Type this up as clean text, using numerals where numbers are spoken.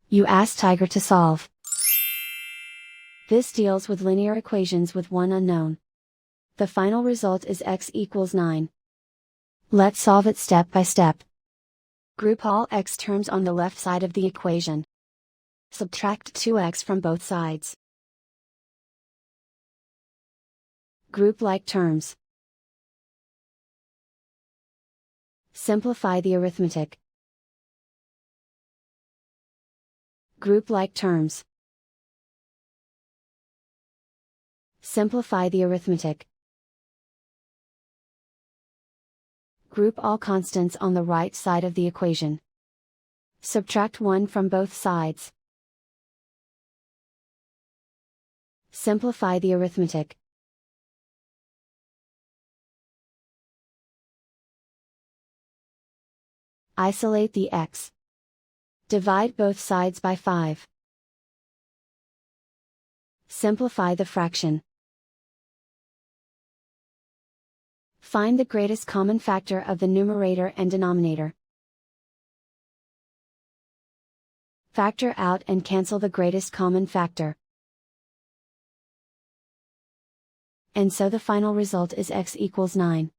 You ask Tiger to solve. This deals with linear equations with one unknown. The final result is x equals 9. Let's solve it step by step. Group all x terms on the left side of the equation. Subtract 2x from both sides. Group like terms. Simplify the arithmetic. Group like terms. Simplify the arithmetic. Group all constants on the right side of the equation. Subtract 1 from both sides. Simplify the arithmetic. Isolate the x. Divide both sides by 5. Simplify the fraction. Find the greatest common factor of the numerator and denominator. Factor out and cancel the greatest common factor. And so the final result is x equals 9.